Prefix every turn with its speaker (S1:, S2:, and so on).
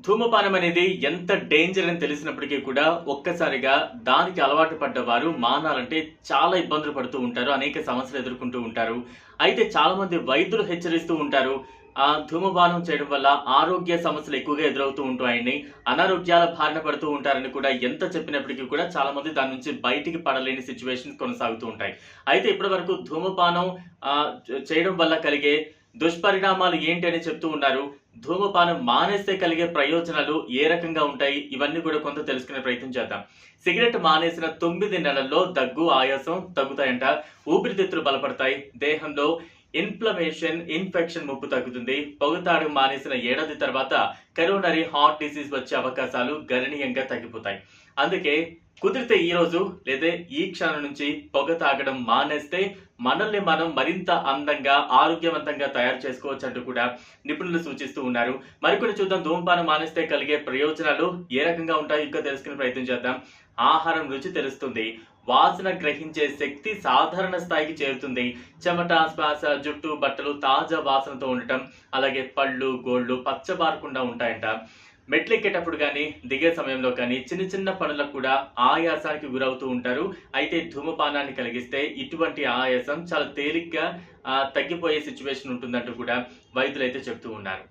S1: ధూమపానం అనేది ఎంత డేంజర్ అని తెలిసినప్పటికీ కూడా ఒక్కసారిగా దానికి అలవాటు పడ్డవారు మానాలంటే చాలా ఇబ్బందులు పడుతూ ఉంటారు. అనేక సమస్యలు ఎదుర్కొంటూ ఉంటారు. అయితే చాలా మంది వైద్యులు హెచ్చరిస్తూ ఉంటారు. ధూమపానం చేయడం వల్ల ఆరోగ్య సమస్యలు ఎక్కువగా ఎదురవుతూ ఉంటాయని, అనారోగ్యాల బారిన పడుతూ ఉంటారని కూడా ఎంత చెప్పినప్పటికీ కూడా చాలా మంది దాని నుంచి బయటికి పడలేని సిట్యుయేషన్స్ కొనసాగుతూ ఉంటాయి. అయితే ఇప్పటివరకు ధూమపానం చేయడం వల్ల కలిగే దుష్పరిణామాలు ఏంటి అని చెప్తూ ఉన్నారు. ధూమపానం మానేస్తే కలిగే ప్రయోజనాలు ఏ రకంగా ఉంటాయి, ఇవన్నీ కూడా కొంత తెలుసుకునే ప్రయత్నం చేద్దాం. సిగరెట్ మానేసిన 9 నెలల్లో దగ్గు, ఆయాసం తగ్గుతాయంట. ఊపిరితిత్తులు బలపడతాయి. దేహంలో ఇన్ఫెక్షన్ ముప్పు తగ్గుతుంది. పొగతాడు మానేసిన ఏడాది తర్వాత కరోనరీ హార్ట్ డిసీజ్ వచ్చే అవకాశాలు గణనీయంగా తగ్గిపోతాయి. అందుకే కుదిరితే ఈ రోజు లేదా ఈ క్షణం నుంచి పొగ తాగడం మానేస్తే మనల్ని మనం మరింత అందంగా, ఆరోగ్యవంతంగా తయారు చేసుకోవచ్చు అంటూ కూడా నిపుణులు సూచిస్తూ ఉన్నారు. మరికొన్ని చూద్దాం. ధూమపానం మానేస్తే కలిగే ప్రయోజనాలు ఏ రకంగా ఉంటాయో ఇంకా తెలుసుకునే ప్రయత్నం చేద్దాం. ఆహారం రుచి తెలుస్తుంది. వాసన గ్రహించే శక్తి సాధారణ స్థాయికి చేరుతుంది. చెమట, శ్వాస, జుట్టు, బట్టలు తాజా వాసనతో ఉండటం, అలాగే పళ్ళు, గోళ్ళు పచ్చబారకుండా ఉంటాయంట. మెట్లెక్కేటప్పుడు కానీ, దిగే సమయంలో కానీ చిన్న చిన్న పనులకు కూడా ఆయాసానికి గురవుతూ ఉంటారు. అయితే ధూమపానాన్ని కలిగిస్తే ఇటువంటి ఆయాసం చాలా తేలిగ్గా తగ్గిపోయే సిచ్యువేషన్ ఉంటుందంటూ కూడా వైద్యులైతే చెప్తూ ఉన్నారు.